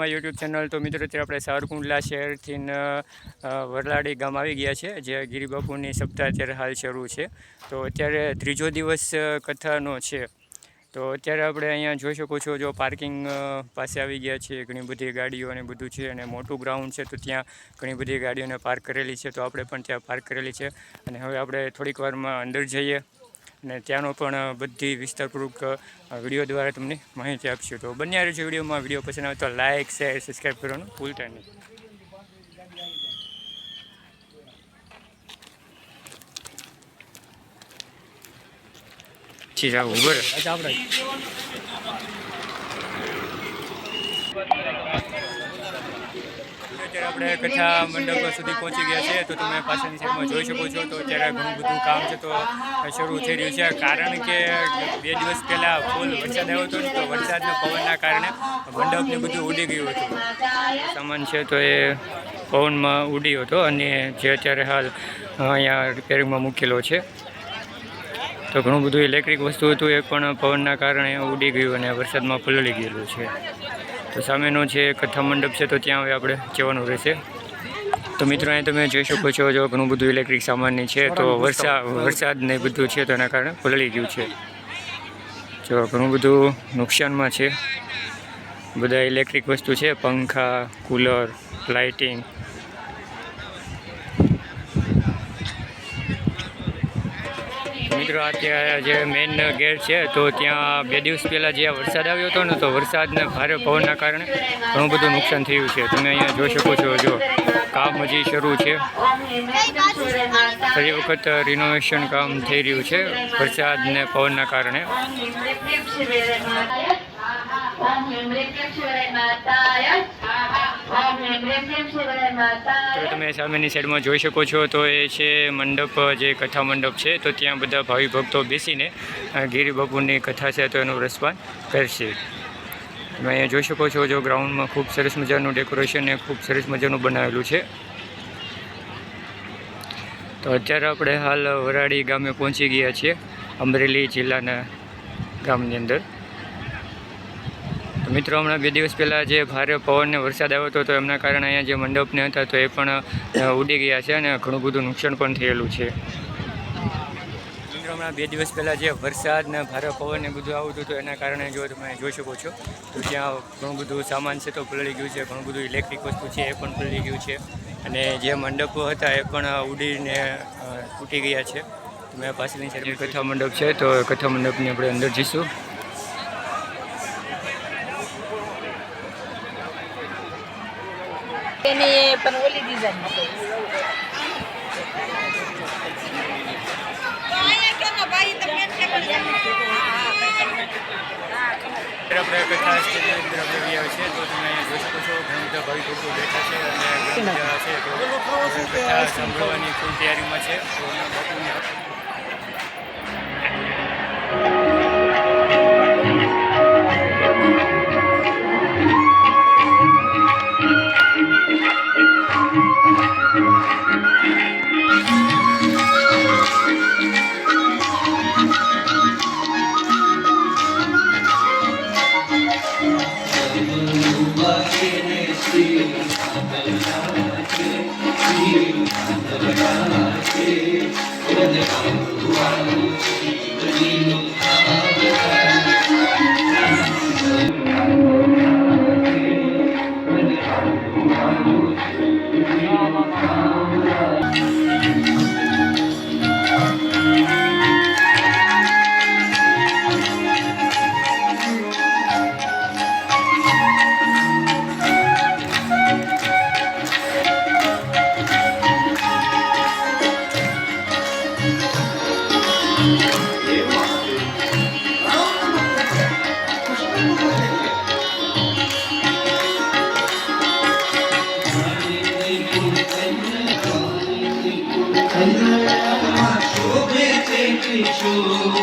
My YouTube channel. તો મિત્રો અત્યારે આપણે સાવરકુંડલા શહેરથી વરલાડી ગામ આવી ગયા છે, જે ગિરિબાપુની સપ્તાહ અત્યારે હાલ શરૂ છે। તો અત્યારે ત્રીજો દિવસ કથાનો છે। તો અત્યારે આપણે અહીંયા જોઈ શકો છો, જો પાર્કિંગ પાસે આવી ગયા છીએ। ઘણી બધી ગાડીઓ અને બધું છે, અને મોટું ગ્રાઉન્ડ છે, તો ત્યાં ઘણી બધી ગાડીઓને પાર્ક કરેલી છે। તો આપણે પણ ત્યાં પાર્ક કરેલી છે, અને હવે આપણે થોડીક વારમાં અંદર જઈએ અને ત્યાંનો પણ બધી વિસ્તારપૂર્વક વિડીયો દ્વારા તમને માહિતી આપશું। તો બન્યા રહેજો વિડીયોમાં। વિડીયો પસંદ આવે તો લાઇક, શેર, સબસ્ક્રાઈબ કરવાનું ભૂલતા નહીં। ઉભર અત્યારે આપણે કથા મંડપ સુધી પહોંચી ગયા છે। તો તમે પાછળની સાઈડમાં જોઈ શકો છો, તો અત્યારે ઘણું બધું કામ છે તો શરૂ થઈ રહ્યું છે। કારણ કે 2 દિવસ પહેલાં ફૂલ વરસાદ આવ્યો હતો, તો વરસાદના પવનના કારણે મંડપને બધું ઉડી ગયું હતું। સામાન છે તો એ પવનમાં ઉડ્યો હતો, અને જે અત્યારે હાલ અહીંયા રિપેરિંગમાં મૂકેલો છે। તો ઘણું બધું ઇલેક્ટ્રિક વસ્તુ હતું, એ પણ પવનના કારણે ઉડી ગયું અને વરસાદમાં પલળી ગયેલું છે। તો સામેનો જે કથા મંડપ છે, તો ત્યાં હવે આપણે જવાનું રહેશે। તો મિત્રો અહીં તમે જોઈ શકો છો, જો ઘણું બધું ઇલેક્ટ્રિક સામાનની છે, તો વરસાદ ને બધું છે, તો એના કારણે પલળી ગયું છે। જો ઘણું બધું નુકસાનમાં છે। બધા ઇલેક્ટ્રિક વસ્તુ છે, પંખા, કુલર, લાઇટિંગ। મિત્રો અત્યારે જે મેઇન ગેટ છે, તો ત્યાં 2 દિવસ પહેલાં જે વરસાદ આવ્યો હતો ને, તો વરસાદને ભારે પવનના કારણે ઘણું બધું નુકસાન થયું છે। તમે અહીંયા જોઈ શકો છો, જો કામ હજી શરૂ છે। ફરી વખત રિનોવેશન કામ થઈ રહ્યું છે વરસાદને પવનના કારણે। તો તમે સામેની સાઈડમાં જોઈ શકો છો, તો એ છે મંડપ, જે કથા મંડપ છે। તો ત્યાં બધા ભાવિ ભક્તો બેસીને ગિરિબાપુની કથા છે, તો એનું રસપાન કરશે। તમે અહીંયા જોઈ શકો છો, જો ગ્રાઉન્ડમાં ખૂબ સરસ મજાનું ડેકોરેશન એ ખૂબ સરસ મજાનું બનાવેલું છે। તો અત્યારે આપણે હાલ વરાડી ગામે પહોંચી ગયા છીએ, અમરેલી જિલ્લાના ગામની અંદર। તો મિત્રો હમણાં 2 દિવસ પહેલાં જે ભારે પવન ને વરસાદ આવ્યો હતો, તો એમના કારણે અહીંયા જે મંડપને હતા, તો એ પણ ઉડી ગયા છે, અને ઘણું બધું નુકસાન પણ થયેલું છે। મિત્રો હમણાં 2 દિવસ પહેલાં જે વરસાદ ને ભારે પવન ને બધું આવતું, તો એના કારણે જો તમે જોઈ શકો છો, તો ત્યાં ઘણું બધું સામાન છે, તો પલળી ગયું છે। ઘણું બધું ઇલેક્ટ્રિક વસ્તુ છે, એ પણ પલળી ગયું છે, અને જે મંડપો હતા એ પણ ઉડીને તૂટી ગયા છે। મેં પાછળની સાઈડ કથા મંડપ છે, તો કથા મંડપની આપણે અંદર જઈશું। પણ ઓલી ડિઝાઇન આપણે કથા સ્ટેજની અંદર આપણે આવ્યા છે, તો તમે અહીંયા જોઈ શકો છો, ઘણા બધા ભાવિ ભક્તો બેઠા છે, અને ઘણા બધા છે, તો કથા સાંભળવાની ફૂલ તૈયારીમાં છે। शोभे